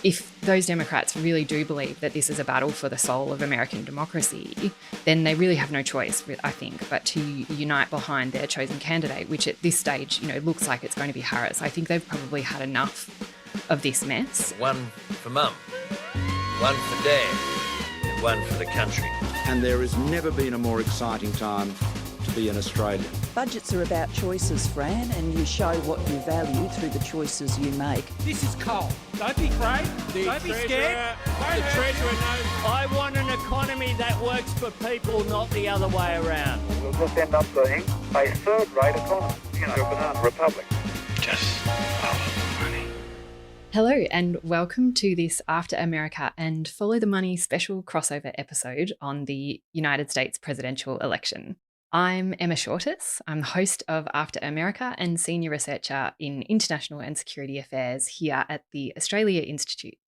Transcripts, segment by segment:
if those Democrats really do believe that this is a battle for the soul of American democracy, then they really have no choice, I think, but to unite behind their chosen candidate, which at this stage, looks like it's going to be Harris. I think they've probably had enough of this mess. One for Mum, one for Dad, and one for the country. And there has never been a more exciting time to be an Australian. Budgets are about choices, Fran, and you show what you value through the choices you make. This is coal. Don't be afraid. Don't be scared. The Treasurer knows. I want an economy that works for people, not the other way around. We'll just end up being a third-rate economy, a banana republic. Just follow the money. Hello and welcome to this After America and Follow the Money special crossover episode on the United States presidential election. I'm Emma Shortis. I'm the host of After America and senior researcher in international and security affairs here at the Australia Institute.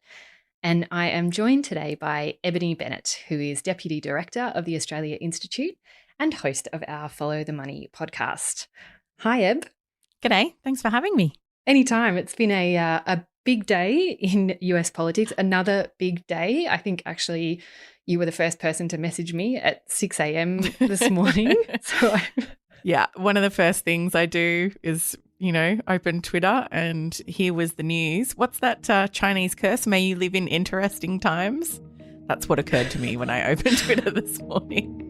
And I am joined today by Ebony Bennett, who is Deputy Director of the Australia Institute and host of our Follow the Money podcast. Hi, Eb. G'day. Thanks for having me. Anytime. It's been a big day in US politics, another big day. I think actually you were the first person to message me at 6 a.m. this morning. Yeah, one of the first things I do is, open Twitter and here was the news. What's that Chinese curse? May you live in interesting times? That's what occurred to me when I opened Twitter this morning.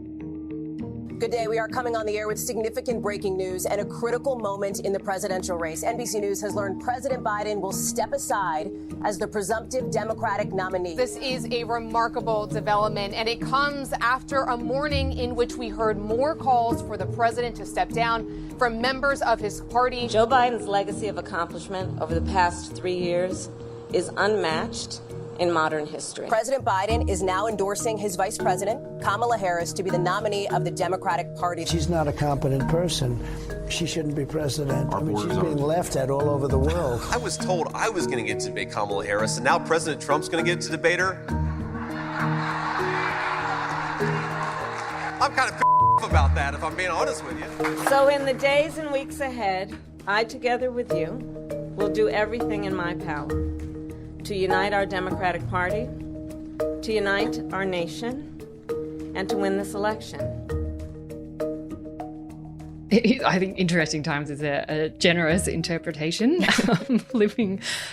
Good day. We are coming on the air with significant breaking news and a critical moment in the presidential race. NBC News has learned President Biden will step aside as the presumptive Democratic nominee. This is a remarkable development, and it comes after a morning in which we heard more calls for the president to step down from members of his party. Joe Biden's legacy of accomplishment over the past 3 years is unmatched in modern history. President Biden is now endorsing his vice president, Kamala Harris, to be the nominee of the Democratic Party. She's not a competent person. She shouldn't be president. She's being laughed at all over the world. I was told I was going to get to debate Kamala Harris, and now President Trump's going to get to debate her. I'm kind of about that, if I'm being honest with you. So in the days and weeks ahead, I, together with you, will do everything in my power to unite our Democratic Party, to unite our nation, and to win this election. I think interesting times is a generous interpretation.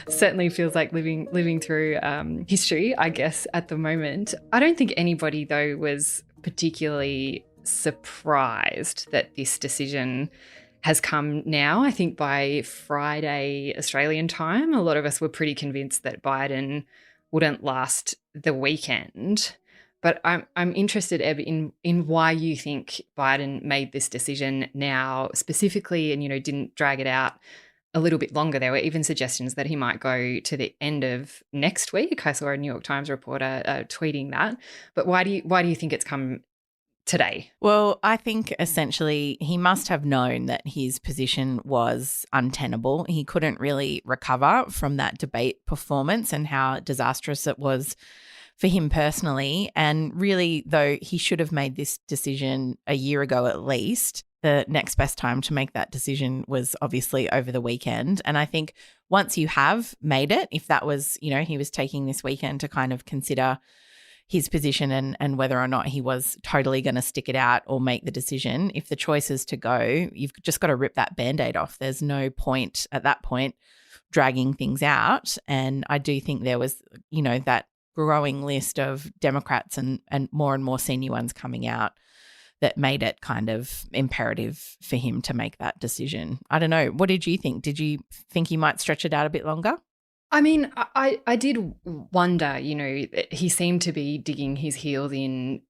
Certainly feels like living through history, I guess, at the moment. I don't think anybody, though, was particularly surprised that this decision has come now. I think by Friday Australian time, a lot of us were pretty convinced that Biden wouldn't last the weekend. But I'm interested, Eb, in why you think Biden made this decision now specifically and, didn't drag it out a little bit longer. There were even suggestions that he might go to the end of next week. I saw a New York Times reporter tweeting that. But why do you think it's come today? Well, I think essentially he must have known that his position was untenable. He couldn't really recover from that debate performance and how disastrous it was for him personally. And really, though, he should have made this decision a year ago at least. The next best time to make that decision was obviously over the weekend. And I think once you have made it, if that was, he was taking this weekend to kind of consider his position and whether or not he was totally going to stick it out or make the decision. If the choice is to go, you've just got to rip that Band-Aid off. There's no point at that point dragging things out. And I do think there was, that growing list of Democrats and more senior ones coming out that made it kind of imperative for him to make that decision. I don't know. What did you think? Did you think he might stretch it out a bit longer? I mean, I did wonder, he seemed to be digging his heels in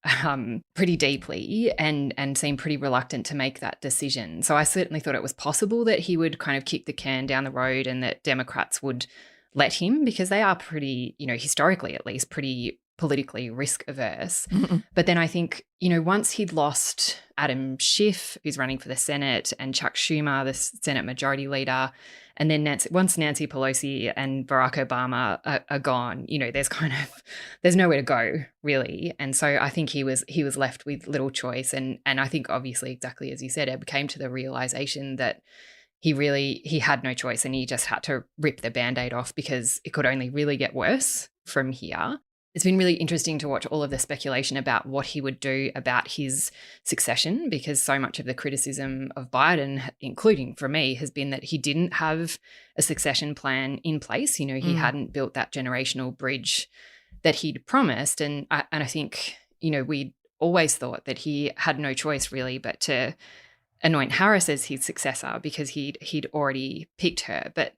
pretty deeply and seemed pretty reluctant to make that decision. So I certainly thought it was possible that he would kind of kick the can down the road and that Democrats would let him, because they are pretty, historically at least, pretty politically risk averse. Mm-hmm. But then I think, once he'd lost Adam Schiff, who's running for the Senate, and Chuck Schumer, the Senate Majority Leader, and then once Nancy Pelosi and Barack Obama are gone, there's nowhere to go really. And so I think he was left with little choice. And I think obviously exactly as you said, Ed came to the realization that he had no choice and he just had to rip the Band-Aid off because it could only really get worse from here. It's been really interesting to watch all of the speculation about what he would do about his succession, because so much of the criticism of Biden, including for me, has been that he didn't have a succession plan in place. You know, he hadn't built that generational bridge that he'd promised. And I think, you know, we always thought that he had no choice really but to anoint Harris as his successor because he'd already picked her. But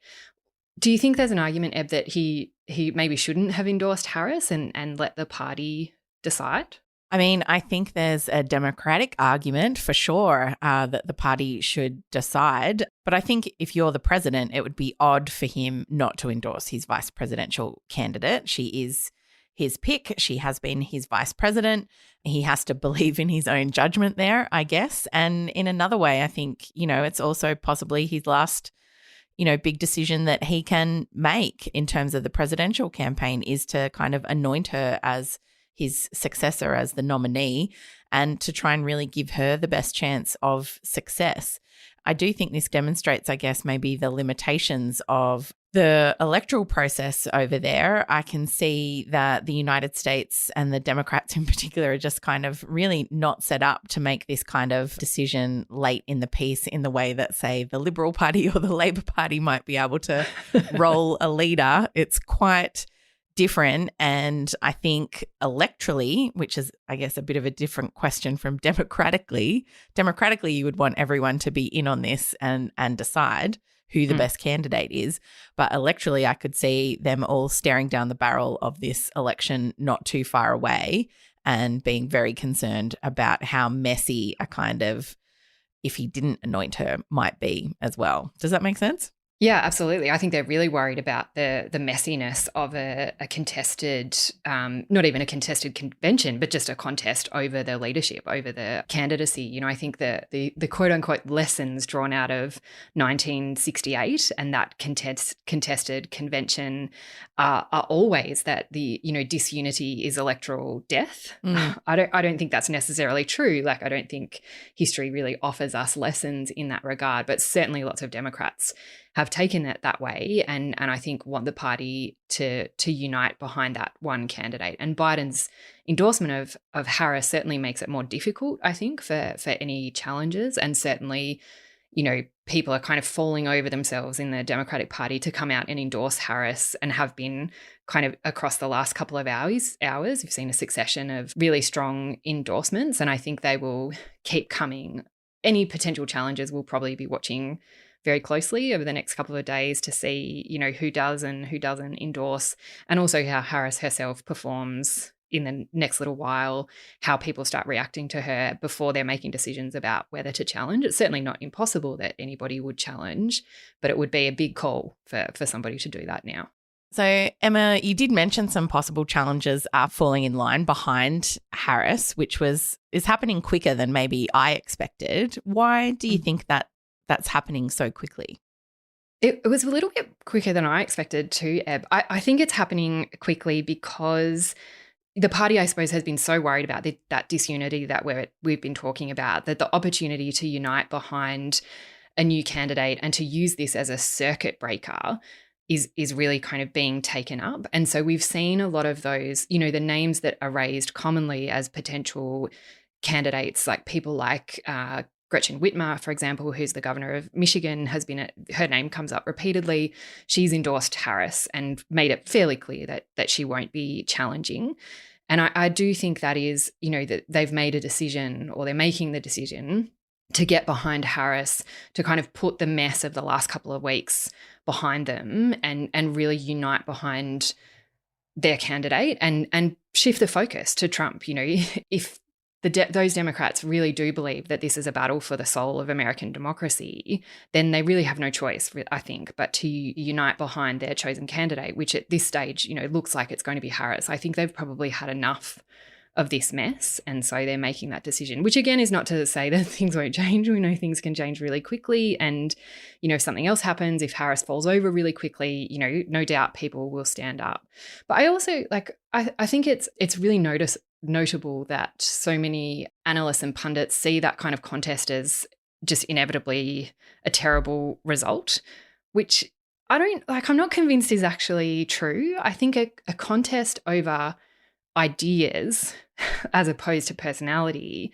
do you think there's an argument, Eb, that he maybe shouldn't have endorsed Harris and let the party decide? I mean, I think there's a Democratic argument for sure that the party should decide. But I think if you're the president, it would be odd for him not to endorse his vice presidential candidate. She is his pick. She has been his vice president. He has to believe in his own judgment there, I guess. And in another way, I think, you know, it's also possibly his last, you know, big decision that he can make in terms of the presidential campaign is to kind of anoint her as his successor, as the nominee, and to try and really give her the best chance of success. I do think this demonstrates, I guess, maybe the limitations of the electoral process over there. I can see that the United States and the Democrats in particular are just kind of really not set up to make this kind of decision late in the piece in the way that, say, the Liberal Party or the Labor Party might be able to roll a leader. It's quite different. And I think electorally, which is, I guess, a bit of a different question from democratically, you would want everyone to be in on this and decide who the best candidate is. But electorally, I could see them all staring down the barrel of this election not too far away and being very concerned about how messy a kind of, if he didn't anoint her, might be as well. Does that make sense? Yeah, absolutely. I think they're really worried about the messiness of a contested, not even a contested convention, but just a contest over the leadership, over the candidacy. You know, I think the quote unquote lessons drawn out of 1968 and that contested convention are always that the, you know, disunity is electoral death. I don't think that's necessarily true. Like, I don't think history really offers us lessons in that regard, but certainly lots of Democrats have taken it that way and I think want the party to unite behind that one candidate. And Biden's endorsement of Harris certainly makes it more difficult, I think, for any challenges. And certainly, you know, people are kind of falling over themselves in the Democratic Party to come out and endorse Harris and have been kind of across the last couple of hours. We've seen a succession of really strong endorsements and I think they will keep coming. Any potential challenges we'll probably be watching very closely over the next couple of days to see, you know, who does and who doesn't endorse, and also how Harris herself performs in the next little while, how people start reacting to her before they're making decisions about whether to challenge. It's certainly not impossible that anybody would challenge, but it would be a big call for somebody to do that now. So, Emma, you did mention some possible challenges are falling in line behind Harris, which is happening quicker than maybe I expected. Why do you think that's happening so quickly? It was a little bit quicker than I expected too, Eb. I think it's happening quickly because the party, I suppose, has been so worried about that disunity that we've been talking about, that the opportunity to unite behind a new candidate and to use this as a circuit breaker is really kind of being taken up. And so we've seen a lot of those, you know, the names that are raised commonly as potential candidates, like people like Gretchen Whitmer, for example, who's the governor of Michigan, her name comes up repeatedly. She's endorsed Harris and made it fairly clear that she won't be challenging. And I do think that is, you know, that they've made a decision, or they're making the decision to get behind Harris, to kind of put the mess of the last couple of weeks behind them and really unite behind their candidate and shift the focus to Trump. You know, if those Democrats really do believe that this is a battle for the soul of American democracy, then they really have no choice, I think, but to unite behind their chosen candidate, which at this stage, you know, looks like it's going to be Harris. I think they've probably had enough of this mess, and so they're making that decision, which again is not to say that things won't change. We know things can change really quickly, and, you know, if something else happens, if Harris falls over really quickly, you know, no doubt people will stand up. But I also, like, I think it's really notable that so many analysts and pundits see that kind of contest as just inevitably a terrible result, which I'm not convinced is actually true. I think a contest over ideas as opposed to personality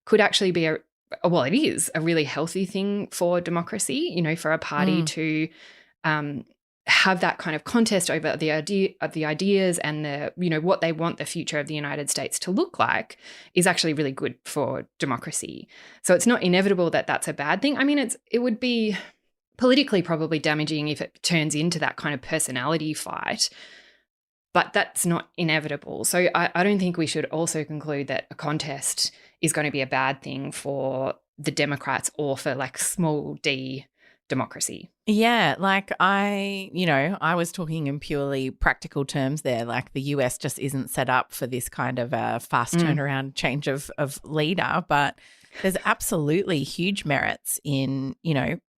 could actually be it is a really healthy thing for democracy, for a party to have that kind of contest over the ideas and what they want the future of the United States to look like is actually really good for democracy. So it's not inevitable that that's a bad thing. I mean, it would be politically probably damaging if it turns into that kind of personality fight, but that's not inevitable. So I don't think we should also conclude that a contest is going to be a bad thing for the Democrats or for like small d democracy. Yeah, I was talking in purely practical terms there. Like the US just isn't set up for this kind of a fast turnaround change of leader, but there's absolutely huge merits in,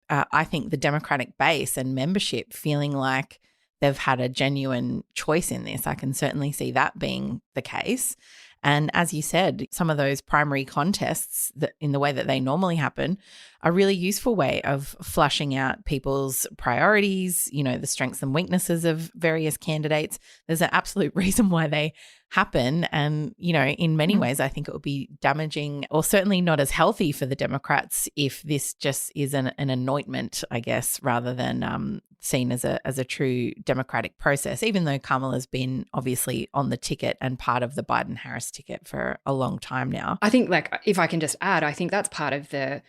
I think the Democratic base and membership feeling like they've had a genuine choice in this. I can certainly see that being the case. And as you said, some of those primary contests that in the way that they normally happen are a really useful way of flushing out people's priorities, the strengths and weaknesses of various candidates. There's an absolute reason why they happen. And, in many ways, I think it would be damaging or certainly not as healthy for the Democrats if this just is an anointment, I guess, rather than seen as a true democratic process, even though Kamala's been obviously on the ticket and part of the Biden-Harris ticket for a long time now. I think, if I can just add, I think that's part of the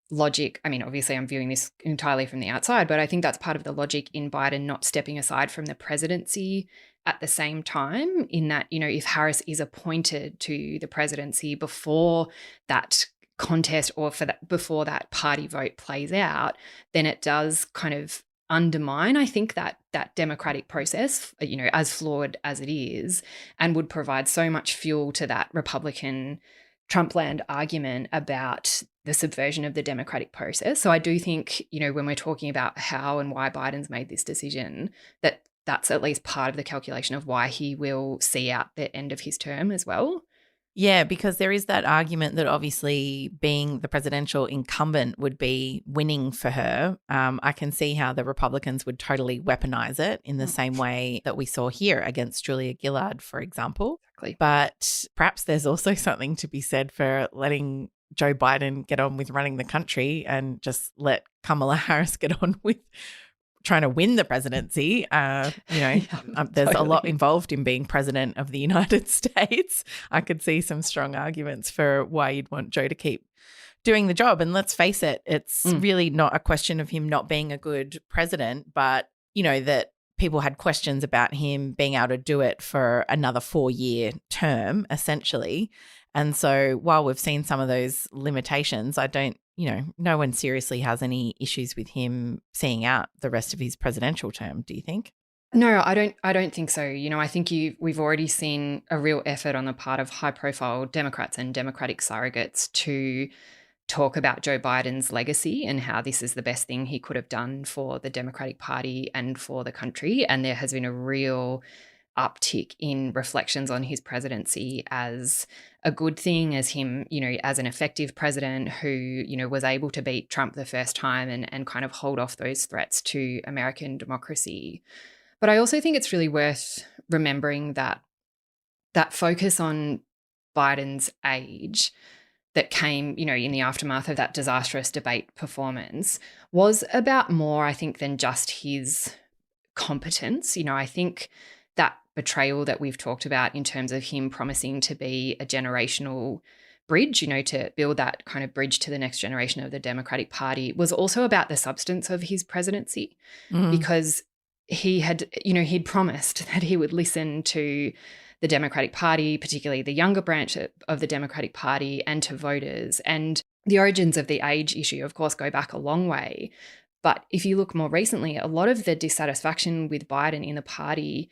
logic. I mean, obviously I'm viewing this entirely from the outside, but I think that's part of the logic in Biden not stepping aside from the presidency at the same time, in that, if Harris is appointed to the presidency before that contest or before that party vote plays out, then it does kind of undermine, I think, that democratic process, as flawed as it is, and would provide so much fuel to that Republican Trumpland argument about the subversion of the democratic process. So I do think, when we're talking about how and why Biden's made this decision, that's at least part of the calculation of why he will see out the end of his term as well. Yeah, because there is that argument that obviously being the presidential incumbent would be winning for her. I can see how the Republicans would totally weaponize it in the same way that we saw here against Julia Gillard, for example. Exactly. But perhaps there's also something to be said for letting Joe Biden get on with running the country and just let Kamala Harris get on with trying to win the presidency. There's a lot involved in being president of the United States. I could see some strong arguments for why you'd want Joe to keep doing the job. And let's face it, it's really not a question of him not being a good president, but, that people had questions about him being able to do it for another 4-year term, essentially. And so while we've seen some of those limitations, I don't, no one seriously has any issues with him seeing out the rest of his presidential term, do you think? No, I don't think so. I think we've already seen a real effort on the part of high-profile Democrats and Democratic surrogates to talk about Joe Biden's legacy and how this is the best thing he could have done for the Democratic Party and for the country. And there has been a real uptick in reflections on his presidency as a good thing, as him, as an effective president who, was able to beat Trump the first time and kind of hold off those threats to American democracy. But I also think it's really worth remembering that focus on Biden's age that came, in the aftermath of that disastrous debate performance was about more, I think, than just his competence. I think that betrayal that we've talked about in terms of him promising to be a generational bridge, to build that kind of bridge to the next generation of the Democratic Party, was also about the substance of his presidency, because he'd promised that he would listen to the Democratic Party, particularly the younger branch of the Democratic Party, and to voters. And the origins of the age issue, of course, go back a long way. But if you look more recently, a lot of the dissatisfaction with Biden in the party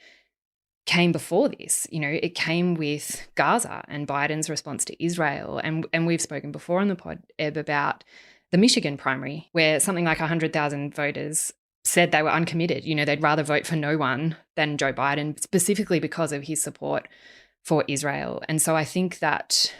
came before this. It came with Gaza and Biden's response to Israel. And we've spoken before on the pod, Eb, about the Michigan primary, where something like 100,000 voters said they were uncommitted. They'd rather vote for no one than Joe Biden, specifically because of his support for Israel. And so I think that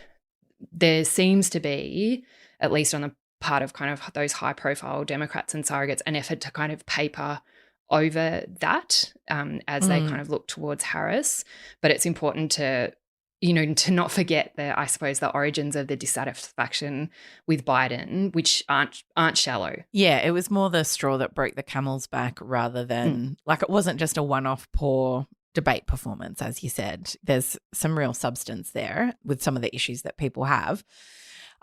there seems to be, at least on the part of kind of those high-profile Democrats and surrogates, an effort to kind of paper over that as they kind of look towards Harris. But it's important to not forget the origins of the dissatisfaction with Biden, which aren't shallow. Yeah, it was more the straw that broke the camel's back rather than like it wasn't just a one-off poor debate performance, as you said. There's some real substance there with some of the issues that people have.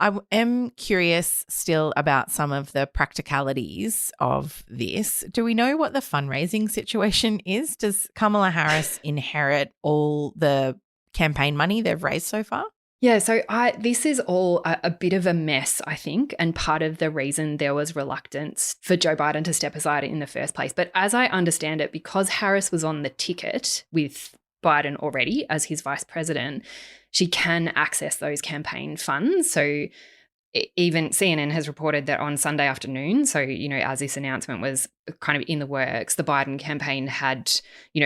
I am curious still about some of the practicalities of this. Do we know what the fundraising situation is? Does Kamala Harris inherit all the campaign money they've raised so far? Yeah, so this is all a bit of a mess, I think, and part of the reason there was reluctance for Joe Biden to step aside in the first place. But as I understand it, because Harris was on the ticket with Biden already as his vice president, she can access those campaign funds. So even CNN has reported that on Sunday afternoon, so, as this announcement was kind of in the works, the Biden campaign had,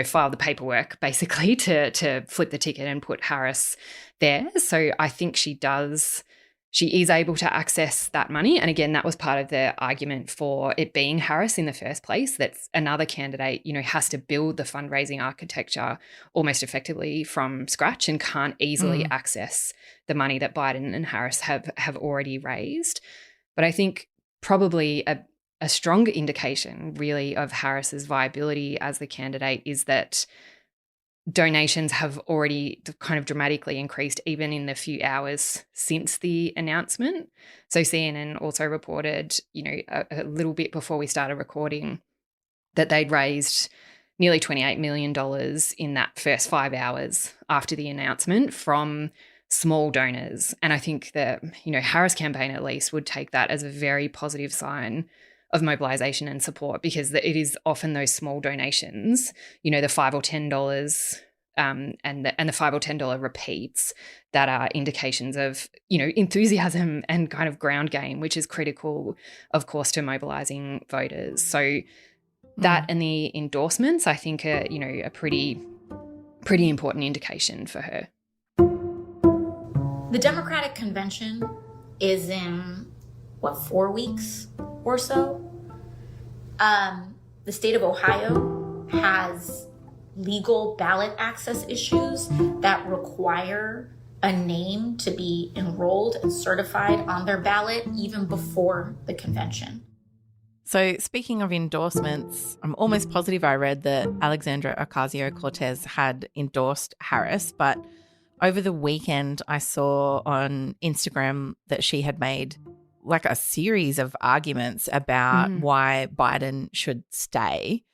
filed the paperwork basically to flip the ticket and put Harris there. So I think she is able to access that money. And again, that was part of the argument for it being Harris in the first place, that another candidate, has to build the fundraising architecture almost effectively from scratch and can't easily access the money that Biden and Harris have already raised. But I think probably a stronger indication really of Harris's viability as the candidate is that donations have already kind of dramatically increased even in the few hours since the announcement. So CNN also reported, a little bit before we started recording that they'd raised nearly $28 million in that first 5 hours after the announcement from small donors. And I think the, Harris campaign at least would take that as a very positive sign of mobilization and support, because it is often those small donations, the $5 or $10 and the $5 or $10 repeats that are indications of, enthusiasm and kind of ground game, which is critical, of course, to mobilizing voters. So that and the endorsements, I think, are, a pretty important indication for her. The Democratic Convention is in, 4 weeks or so? The state of Ohio has legal ballot access issues that require a name to be enrolled and certified on their ballot even before the convention. So speaking of endorsements, I'm almost positive I read that Alexandra Ocasio-Cortez had endorsed Harris, but over the weekend I saw on Instagram that she had made like a series of arguments about why Biden should stay.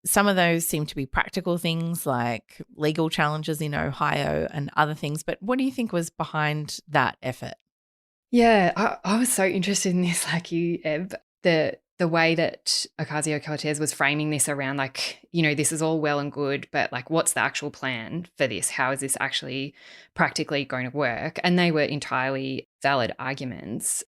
Some of those seem to be practical things like legal challenges in Ohio and other things. But what do you think was behind that effort? Yeah, I was so interested in this, like you, Eb. The way that Ocasio-Cortez was framing this around this is all well and good, but what's the actual plan for this? How is this actually practically going to work? And they were entirely valid arguments.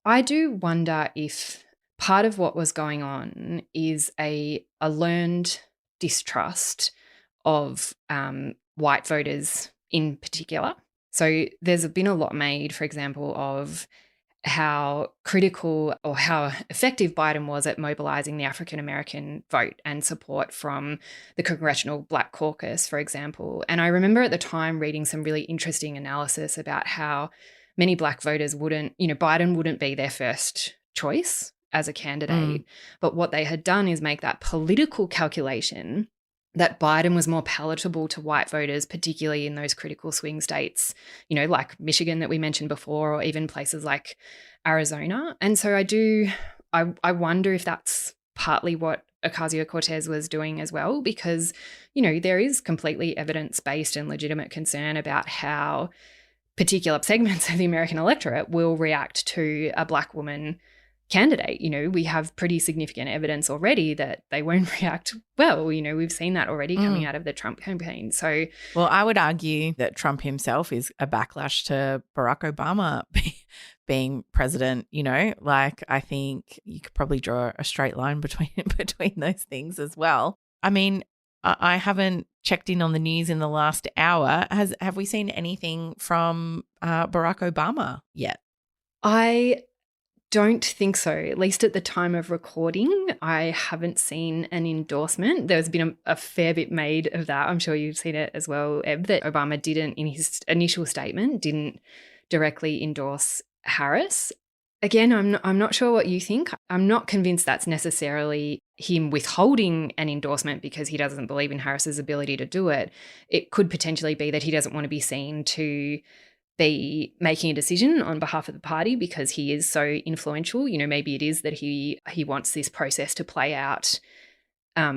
I do wonder if part of what was going on is a learned distrust of white voters in particular. So there's been a lot made, for example, of how critical or how effective Biden was at mobilizing the African-American vote and support from the Congressional Black Caucus, for example. And I remember at the time reading some really interesting analysis about how many Black voters Biden wouldn't be their first choice as a candidate. But what they had done is make that political calculation that Biden was more palatable to white voters, particularly in those critical swing states, like Michigan that we mentioned before, or even places like Arizona. And so I wonder if that's partly what Ocasio-Cortez was doing as well, because, there is completely evidence-based and legitimate concern about how particular segments of the American electorate will react to a Black woman candidate. We have pretty significant evidence already that they won't react well. We've seen that already coming out of the Trump campaign. So, well, I would argue that Trump himself is a backlash to Barack Obama being president. I think you could probably draw a straight line between those things as well. I mean, I haven't checked in on the news in the last hour. Have we seen anything from Barack Obama yet? I don't think so. At least at the time of recording, I haven't seen an endorsement. There's been a fair bit made of that. I'm sure you've seen it as well, Eb, that Obama didn't, in his initial statement, didn't directly endorse Harris. Again, I'm not sure what you think. I'm not convinced that's necessarily him withholding an endorsement because he doesn't believe in Harris's ability to do it. It could potentially be that he doesn't want to be seen to be making a decision on behalf of the party because he is so influential. You know, maybe it is that he wants this process to play out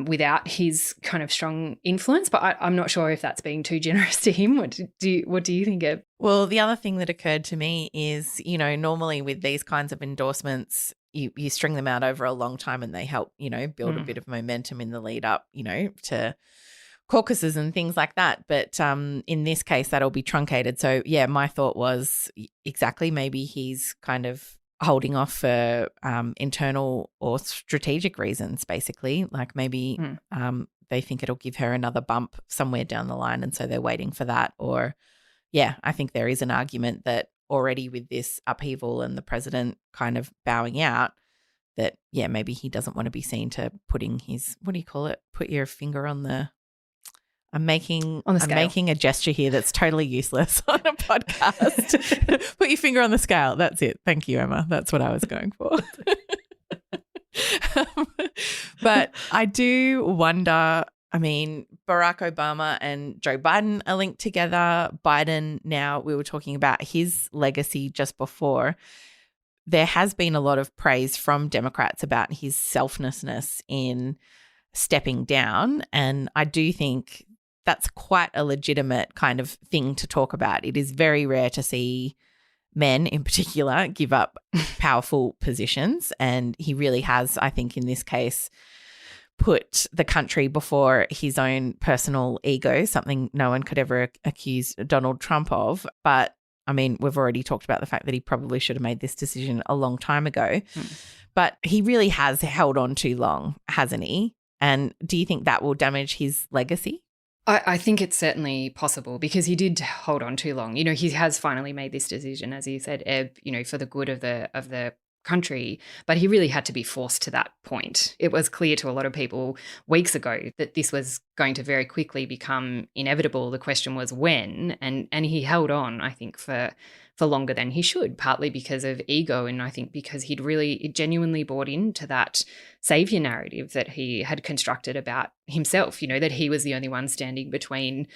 without his kind of strong influence, but I'm not sure if that's being too generous to him. What do you think of? Well, the other thing that occurred to me is, you know, normally with these kinds of endorsements, you string them out over a long time and they help, you know, build a bit of momentum in the lead up, you know, to caucuses and things like that. But in this case, that'll be truncated. So, yeah, my thought was exactly maybe he's kind of holding off for internal or strategic reasons, basically. Like maybe they think it'll give her another bump somewhere down the line, and so they're waiting for that. Or, yeah, I think there is an argument that already with this upheaval and the president kind of bowing out, that, yeah, maybe he doesn't want to be seen to putting his, what do you call it? Put your finger on the... I'm making a gesture here that's totally useless on a podcast. Put your finger on the scale. That's it. Thank you, Emma. That's what I was going for. But I do wonder, I mean, Barack Obama and Joe Biden are linked together. Biden now, we were talking about his legacy just before. There has been a lot of praise from Democrats about his selflessness in stepping down. And I do think that's quite a legitimate kind of thing to talk about. It is very rare to see men in particular give up powerful positions. And he really has, I think, in this case, put the country before his own personal ego, something no one could ever accuse Donald Trump of. But I mean, we've already talked about the fact that he probably should have made this decision a long time ago. But he really has held on too long, hasn't he? And do you think that will damage his legacy? I think it's certainly possible because he did hold on too long. You know, he has finally made this decision, as you said, Eb, you know, for the good of the country, but he really had to be forced to that point. It was clear to a lot of people weeks ago that this was going to very quickly become inevitable. The question was when, and he held on, I think, for longer than he should, partly because of ego, and I think because he'd really genuinely bought into that savior narrative that he had constructed about himself, you know, that he was the only one standing between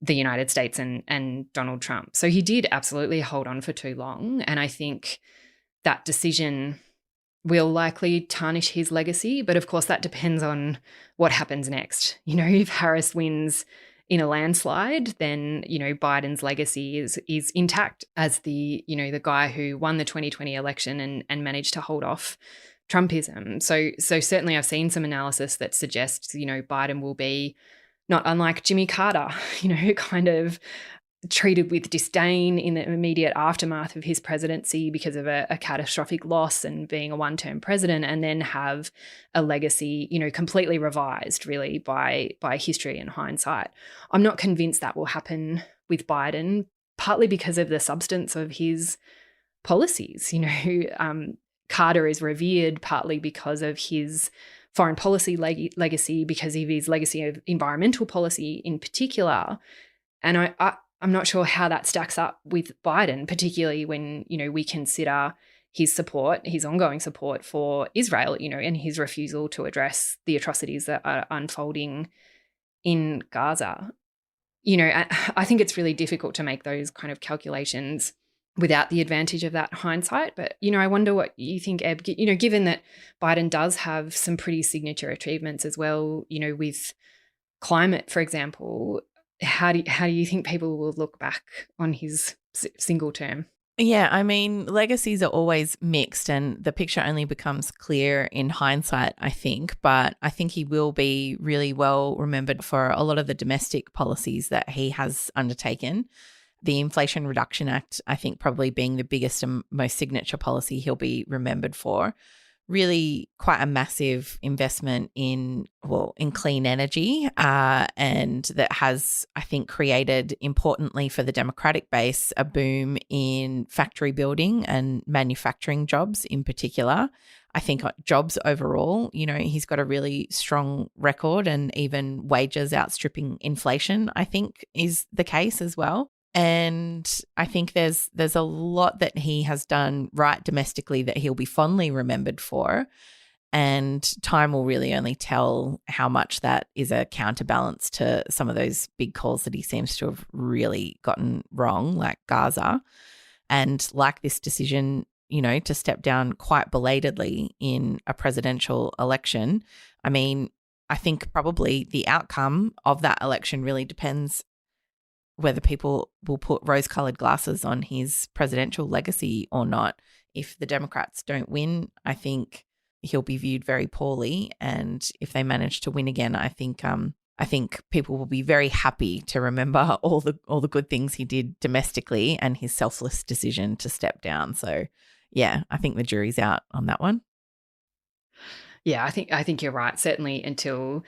the United States and Donald Trump. So he did absolutely hold on for too long, and I think that decision will likely tarnish his legacy. But of course, that depends on what happens next. You know, if Harris wins in a landslide, then, you know, Biden's legacy is intact as the, you know, the guy who won the 2020 election and managed to hold off Trumpism. So certainly I've seen some analysis that suggests, you know, Biden will be not unlike Jimmy Carter, you know, kind of treated with disdain in the immediate aftermath of his presidency because of a catastrophic loss and being a one-term president, and then have a legacy, you know, completely revised really by history and hindsight. I'm not convinced that will happen with Biden, partly because of the substance of his policies. You know, Carter is revered partly because of his foreign policy legacy, because of his legacy of environmental policy in particular. And I'm not sure how that stacks up with Biden, particularly when, you know, we consider his support, his ongoing support for Israel, you know, and his refusal to address the atrocities that are unfolding in Gaza. You know, I think it's really difficult to make those kind of calculations without the advantage of that hindsight. But, you know, I wonder what you think, Eb, you know, given that Biden does have some pretty signature achievements as well, you know, with climate, for example. How do you think people will look back on his single term? Yeah, I mean, legacies are always mixed and the picture only becomes clear in hindsight, I think. But I think he will be really well remembered for a lot of the domestic policies that he has undertaken. The Inflation Reduction Act, I think, probably being the biggest and most signature policy he'll be remembered for. really quite a massive investment in clean energy, and that has, I think, created, importantly for the Democratic base, a boom in factory building and manufacturing jobs in particular. I think jobs overall, he's got a really strong record, and even wages outstripping inflation, I think, is the case as well. And I think there's a lot that he has done right domestically that he'll be fondly remembered for. And time will really only tell how much that is a counterbalance to some of those big calls that he seems to have really gotten wrong, like Gaza, and like this decision, to step down quite belatedly in a presidential election. I mean, I think probably the outcome of that election really depends whether people will put rose-colored glasses on his presidential legacy or not. If the Democrats don't win, I think he'll be viewed very poorly. And if they manage to win again, I think people will be very happy to remember all the good things he did domestically and his selfless decision to step down. So, yeah, I think the jury's out on that one. Yeah, I think you're right. Certainly until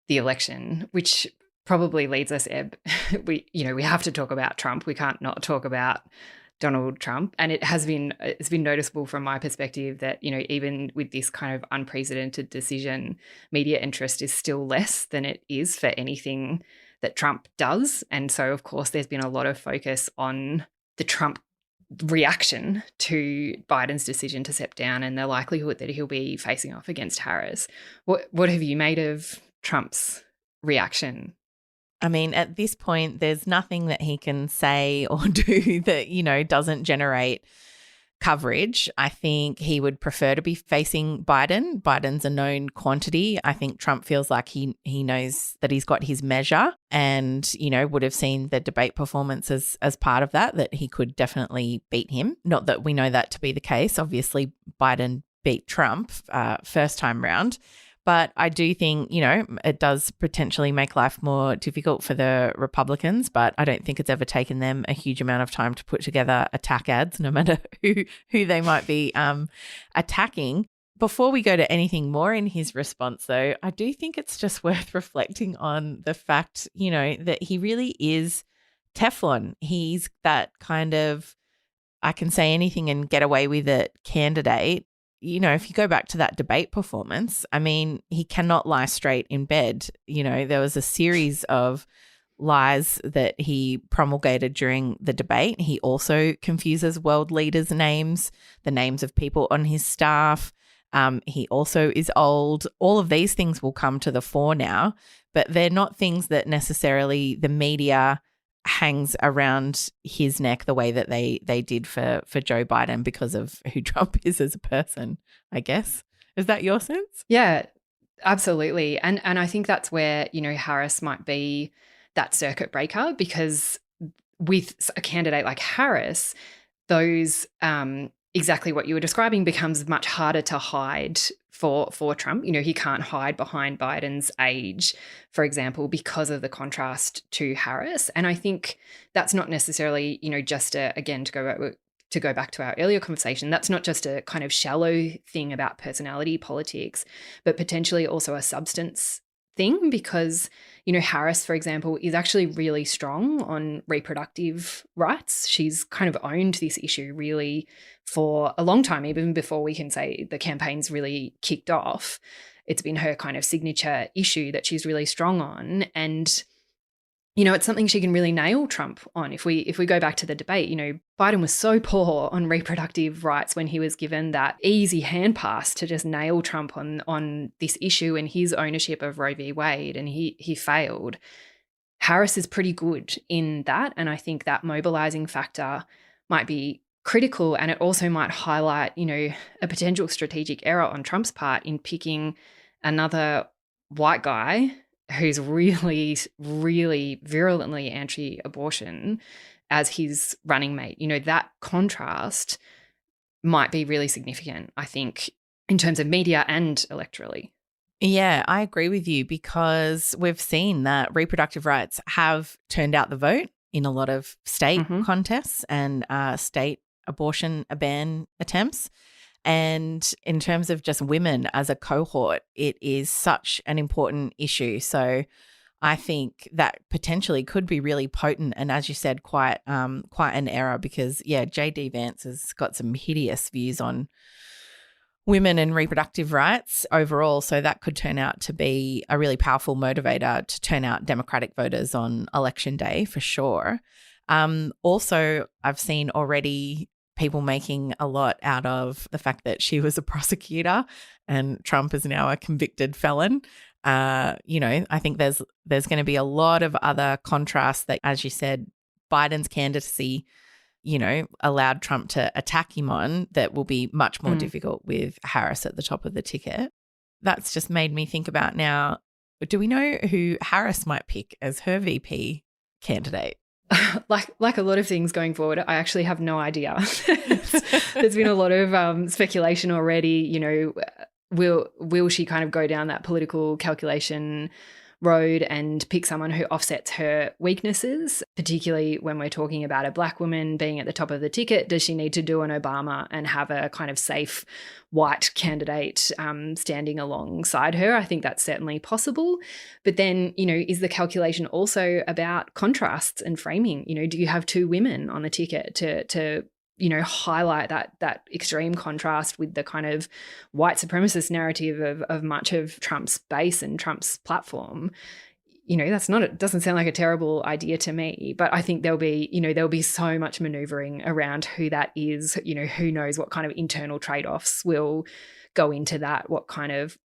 the election, which probably leads us, Eb. We have to talk about Trump. We can't not talk about Donald Trump. And it's been noticeable from my perspective that, even with this kind of unprecedented decision, media interest is still less than it is for anything that Trump does. And so, of course, there's been a lot of focus on the Trump reaction to Biden's decision to step down and the likelihood that he'll be facing off against Harris. What have you made of Trump's reaction? I mean, at this point, there's nothing that he can say or do that, doesn't generate coverage. I think he would prefer to be facing Biden. Biden's a known quantity. I think Trump feels like he knows that he's got his measure and, would have seen the debate performance as part of that he could definitely beat him. Not that we know that to be the case. Obviously, Biden beat Trump first time round. But I do think, it does potentially make life more difficult for the Republicans, but I don't think it's ever taken them a huge amount of time to put together attack ads, no matter who they might be attacking. Before we go to anything more in his response, though, I do think it's just worth reflecting on the fact, that he really is Teflon. He's that kind of, I can say anything and get away with it candidate. If you go back to that debate performance, I mean, he cannot lie straight in bed. There was a series of lies that he promulgated during the debate. He also confuses world leaders' names, the names of people on his staff. He also is old. All of these things will come to the fore now, but they're not things that necessarily the media hangs around his neck the way that they did for Joe Biden because of who Trump is as a person, I guess. Is that your sense? Yeah, absolutely. And I think that's where, Harris might be that circuit breaker, because with a candidate like Harris, those exactly what you were describing becomes much harder to hide for Trump. He can't hide behind Biden's age, for example, because of the contrast to Harris. And I think that's not necessarily, just again, to go back to our earlier conversation, that's not just a kind of shallow thing about personality politics, but potentially also a substance thing, because, Harris, for example, is actually really strong on reproductive rights. She's kind of owned this issue really for a long time, even before we can say the campaign's really kicked off. It's been her kind of signature issue that she's really strong on. And, it's something she can really nail Trump on. If we go back to the debate, Biden was so poor on reproductive rights when he was given that easy hand pass to just nail Trump on this issue and his ownership of Roe v. Wade, and he failed. Harris is pretty good in that, and I think that mobilizing factor might be critical, and it also might highlight, a potential strategic error on Trump's part in picking another white guy who's really, really virulently anti-abortion as his running mate. That contrast might be really significant, I think, in terms of media and electorally. Yeah, I agree with you, because we've seen that reproductive rights have turned out the vote in a lot of state contests and state abortion ban attempts. And in terms of just women as a cohort, it is such an important issue. So I think that potentially could be really potent and, as you said, quite an error because, JD Vance has got some hideous views on women and reproductive rights overall. So that could turn out to be a really powerful motivator to turn out Democratic voters on Election Day for sure. Also, I've seen already people making a lot out of the fact that she was a prosecutor and Trump is now a convicted felon. I think there's going to be a lot of other contrasts that, as you said, Biden's candidacy, allowed Trump to attack him on that will be much more difficult with Harris at the top of the ticket. That's just made me think about now, do we know who Harris might pick as her VP candidate? Like a lot of things going forward, I actually have no idea. There's been a lot of speculation already, will she kind of go down that political calculation road and pick someone who offsets her weaknesses, particularly when we're talking about a black woman being at the top of the ticket? Does she need to do an Obama and have a kind of safe white candidate standing alongside her? I think that's certainly possible. But then, is the calculation also about contrasts and framing? Do you have two women on the ticket to highlight that extreme contrast with the kind of white supremacist narrative of much of Trump's base and Trump's platform? It doesn't sound like a terrible idea to me, but I think there'll be so much maneuvering around who that is, who knows what kind of internal trade-offs will go into that, what kind of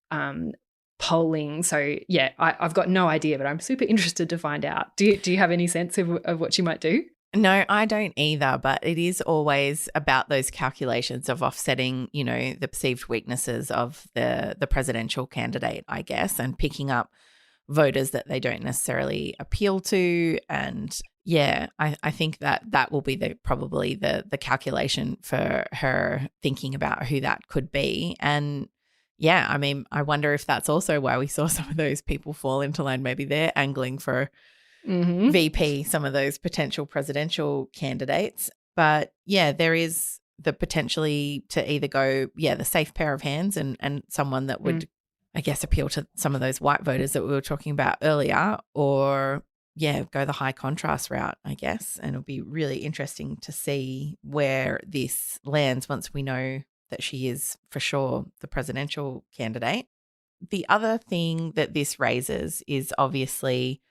polling. So I've got no idea, but I'm super interested to find out. Do you have any sense of what she might do? No, I don't either, but it is always about those calculations of offsetting, the perceived weaknesses of the presidential candidate, I guess, and picking up voters that they don't necessarily appeal to. And I think that will be probably the calculation for her thinking about who that could be. And I wonder if that's also why we saw some of those people fall into line. Maybe they're angling for VP, some of those potential presidential candidates. But there is the potentially to either go, the safe pair of hands and someone that would, I guess, appeal to some of those white voters that we were talking about earlier, or go the high contrast route, I guess. And it'll be really interesting to see where this lands once we know that she is for sure the presidential candidate. The other thing that this raises is obviously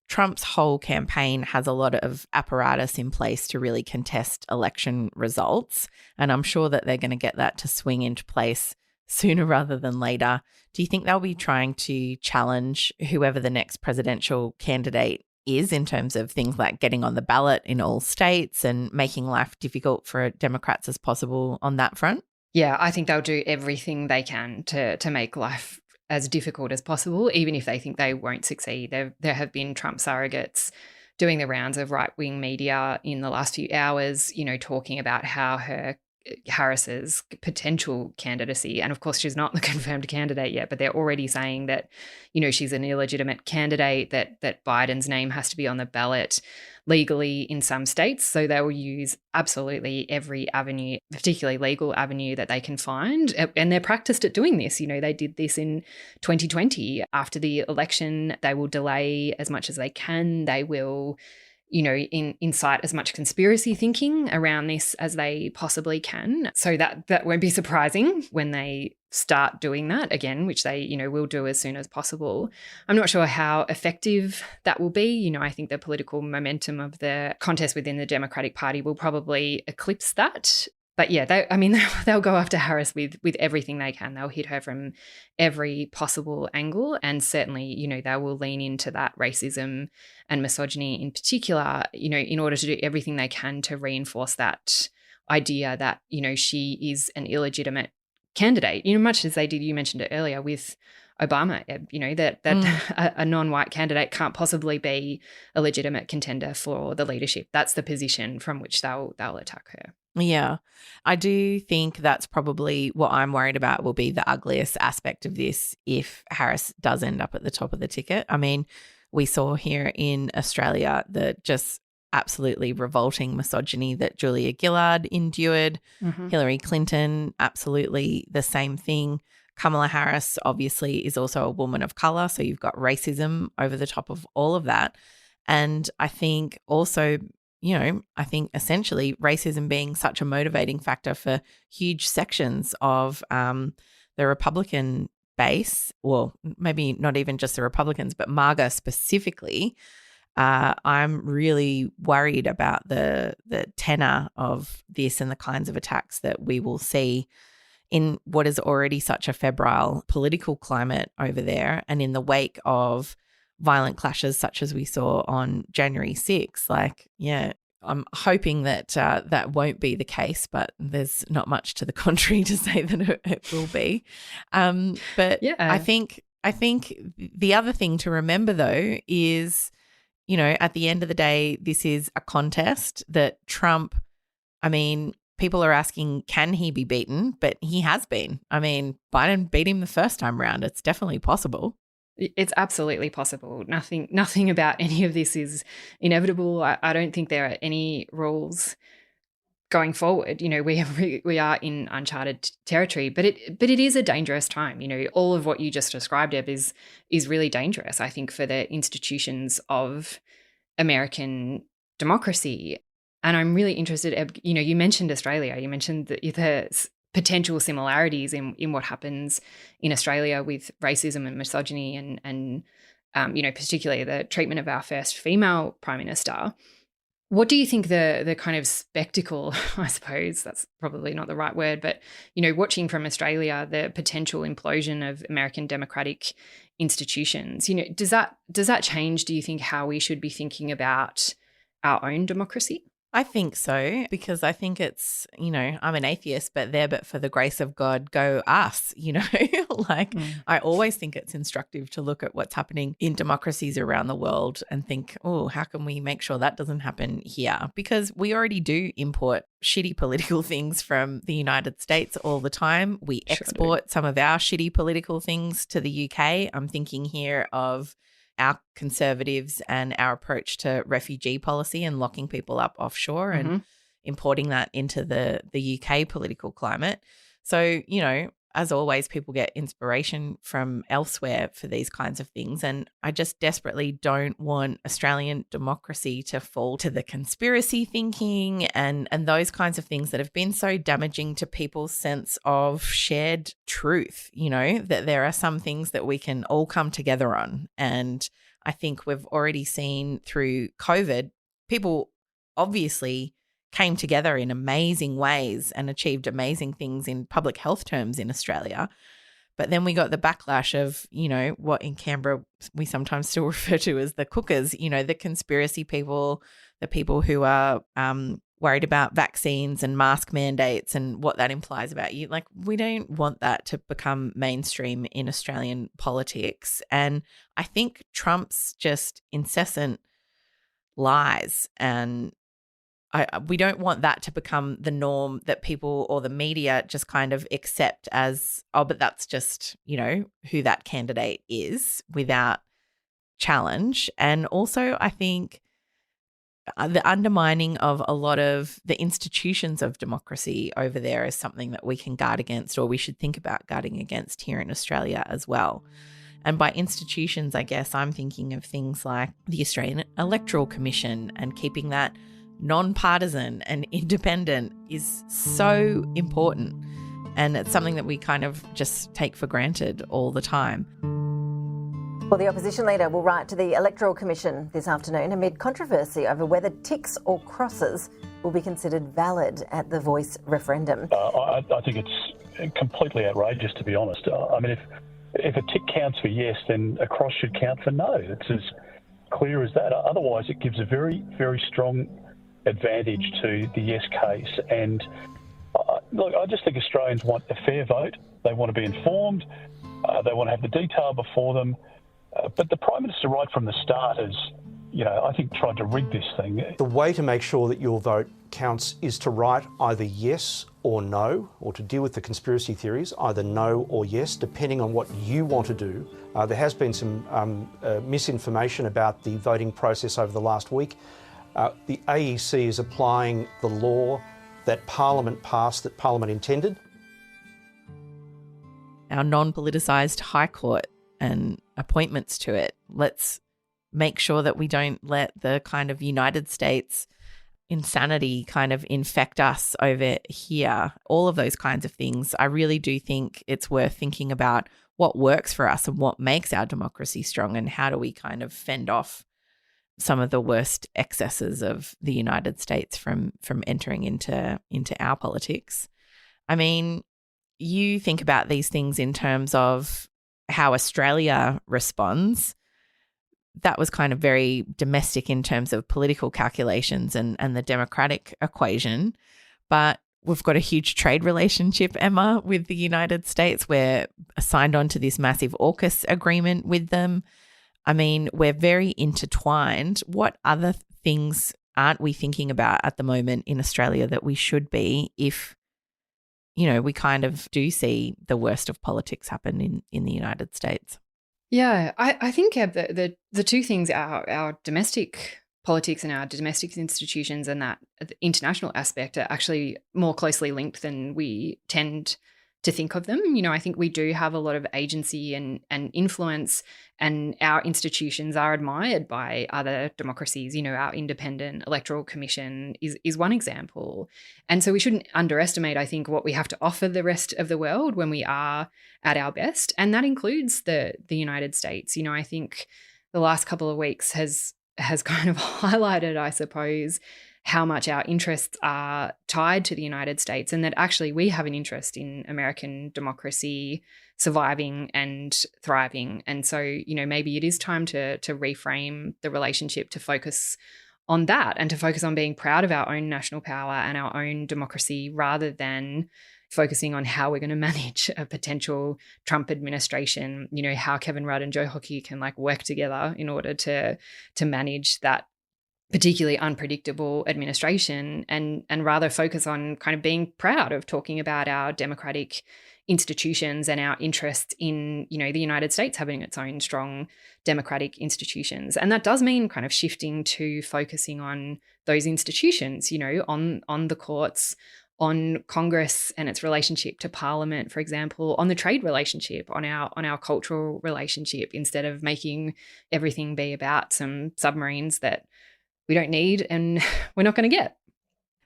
Trump's whole campaign has a lot of apparatus in place to really contest election results, and I'm sure that they're going to get that to swing into place sooner rather than later. Do you think they'll be trying to challenge whoever the next presidential candidate is in terms of things like getting on the ballot in all states and making life difficult for Democrats as possible on that front? Yeah, I think they'll do everything they can to make life as difficult as possible, even if they think they won't succeed. There have been Trump surrogates doing the rounds of right-wing media in the last few hours, talking about how Harris's potential candidacy, and of course she's not the confirmed candidate yet, but they're already saying that, she's an illegitimate candidate, that Biden's name has to be on the ballot legally in some states. So they will use absolutely every avenue, particularly legal avenue, that they can find. And they're practiced at doing this. They did this in 2020. After the election, they will delay as much as they can. They will incite as much conspiracy thinking around this as they possibly can. So that won't be surprising when they start doing that again, which they, will do as soon as possible. I'm not sure how effective that will be. I think the political momentum of the contest within the Democratic Party will probably eclipse that. But they'll go after Harris with everything they can. They'll hit her from every possible angle. And certainly, they will lean into that racism and misogyny in particular, in order to do everything they can to reinforce that idea that, she is an illegitimate candidate, much as they did, you mentioned it earlier, with Obama, that a non-white candidate can't possibly be a legitimate contender for the leadership. That's the position from which they'll attack her. Yeah, I do think that's probably what I'm worried about will be the ugliest aspect of this if Harris does end up at the top of the ticket. I mean, we saw here in Australia the just absolutely revolting misogyny that Julia Gillard endured. Hillary Clinton, absolutely the same thing. Kamala Harris obviously is also a woman of colour, so you've got racism over the top of all of that. And I think also, I think essentially racism being such a motivating factor for huge sections of the Republican base, well, maybe not even just the Republicans, but MAGA specifically. I'm really worried about the tenor of this and the kinds of attacks that we will see in what is already such a febrile political climate over there, and in the wake of violent clashes such as we saw on January 6th. I'm hoping that that won't be the case, but there's not much to the contrary to say that it will be. But yeah. I think the other thing to remember, though, is, at the end of the day, this is a contest that Trump, people are asking, can he be beaten? But he has been. Biden beat him the first time round. It's definitely possible. It's absolutely possible. Nothing about any of this is inevitable. I don't think there are any rules going forward. We are in uncharted territory, but it is a dangerous time. All of what you just described, Eb, is really dangerous, I think, for the institutions of American democracy. And I'm really interested, Eb, you mentioned Australia. You mentioned the potential similarities in what happens in Australia with racism and misogyny and particularly the treatment of our first female Prime Minister. What do you think the kind of spectacle, I suppose that's probably not the right word, but, watching from Australia, the potential implosion of American democratic institutions, does that change, do you think, how we should be thinking about our own democracy? I think so, because I think it's, I'm an atheist, but for the grace of God, go us, I always think it's instructive to look at what's happening in democracies around the world and think, oh, how can we make sure that doesn't happen here? Because we already do import shitty political things from the United States all the time. We export some of our shitty political things to the UK. I'm thinking here of our Conservatives and our approach to refugee policy and locking people up offshore and importing that into the UK political climate. So, as always, people get inspiration from elsewhere for these kinds of things. And I just desperately don't want Australian democracy to fall to the conspiracy thinking and those kinds of things that have been so damaging to people's sense of shared truth, that there are some things that we can all come together on. And I think we've already seen through COVID, people obviously came together in amazing ways and achieved amazing things in public health terms in Australia. But then we got the backlash of, what in Canberra we sometimes still refer to as the cookers, the conspiracy people, the people who are worried about vaccines and mask mandates and what that implies about you. We don't want that to become mainstream in Australian politics. And I think Trump's just incessant lies and we don't want that to become the norm that people or the media just kind of accept as, oh, but that's just, who that candidate is without challenge. And also, I think the undermining of a lot of the institutions of democracy over there is something that we can guard against, or we should think about guarding against here in Australia as well. And by institutions, I guess I'm thinking of things like the Australian Electoral Commission, and keeping that non-partisan and independent is so important. And it's something that we kind of just take for granted all the time. Well, the opposition leader will write to the Electoral Commission this afternoon amid controversy over whether ticks or crosses will be considered valid at the Voice referendum. I think it's completely outrageous, to be honest. If a tick counts for yes, then a cross should count for no. It's as clear as that. Otherwise, it gives a very, very strong advantage to the yes case. And look, I just think Australians want a fair vote. They want to be informed. They want to have the detail before them. But the Prime Minister, right from the start, has, I think, tried to rig this thing. The way to make sure that your vote counts is to write either yes or no, or to deal with the conspiracy theories, either no or yes, depending on what you want to do. There has been some misinformation about the voting process over the last week. The AEC is applying the law that Parliament passed, that Parliament intended. Our non-politicised High Court and appointments to it. Let's make sure that we don't let the kind of United States insanity kind of infect us over here. All of those kinds of things. I really do think it's worth thinking about what works for us and what makes our democracy strong, and how do we kind of fend off some of the worst excesses of the United States from entering into our politics. I mean, you think about these things in terms of how Australia responds. That was kind of very domestic in terms of political calculations and the democratic equation. But we've got a huge trade relationship, Emma, with the United States. We're signed on to this massive AUKUS agreement with them. I mean, we're very intertwined. What other things aren't we thinking about at the moment in Australia that we should be if, you know, we kind of do see the worst of politics happen in the United States? Yeah, I think the two things, our domestic politics and our domestic institutions and that international aspect, are actually more closely linked than we tend to think of them. You know, I think we do have a lot of agency and influence, and our institutions are admired by other democracies. You know, our independent electoral commission is one example. And so we shouldn't underestimate, I think, what we have to offer the rest of the world when we are at our best. And that includes the United States. You know, I think the last couple of weeks has kind of highlighted, I suppose, how much our interests are tied to the United States, and that actually we have an interest in American democracy surviving and thriving. And so, you know, maybe it is time to reframe the relationship to focus on that, and to focus on being proud of our own national power and our own democracy, rather than focusing on how we're going to manage a potential Trump administration, you know, how Kevin Rudd and Joe Hockey can like work together in order to manage that particularly unpredictable administration, and rather focus on kind of being proud of talking about our democratic institutions and our interest in, you know, the United States having its own strong democratic institutions. And that does mean kind of shifting to focusing on those institutions, you know, on the courts, on Congress and its relationship to Parliament, for example, on the trade relationship, on our cultural relationship, instead of making everything be about some submarines that we don't need and we're not going to get.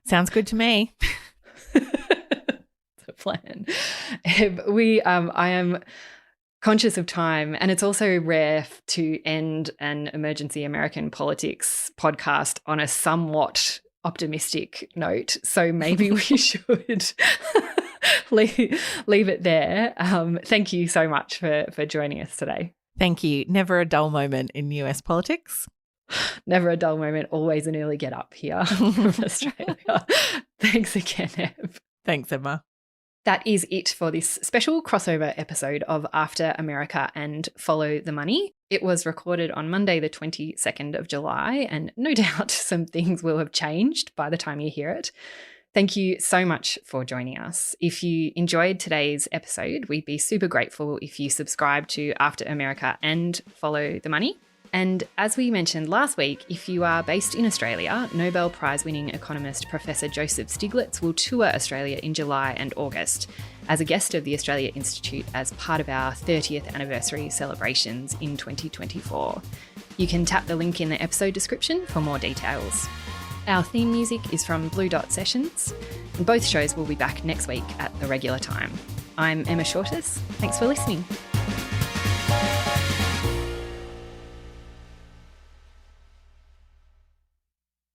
Sounds good to me. It's a plan. I am conscious of time, and it's also rare to end an Emergency American Politics podcast on a somewhat optimistic note. So maybe we should leave it there. Thank you so much for joining us today. Thank you. Never a dull moment in US politics. Never a dull moment, always an early get up here from Australia. Thanks again, Ev. Thanks, Emma. That is it for this special crossover episode of After America and Follow the Money. It was recorded on Monday, the 22nd of July, and no doubt some things will have changed by the time you hear it. Thank you so much for joining us. If you enjoyed today's episode, we'd be super grateful if you subscribe to After America and Follow the Money. And as we mentioned last week, if you are based in Australia, Nobel Prize-winning economist Professor Joseph Stiglitz will tour Australia in July and August as a guest of the Australia Institute as part of our 30th anniversary celebrations in 2024. You can tap the link in the episode description for more details. Our theme music is from Blue Dot Sessions, and both shows will be back next week at the regular time. I'm Emma Shortis. Thanks for listening.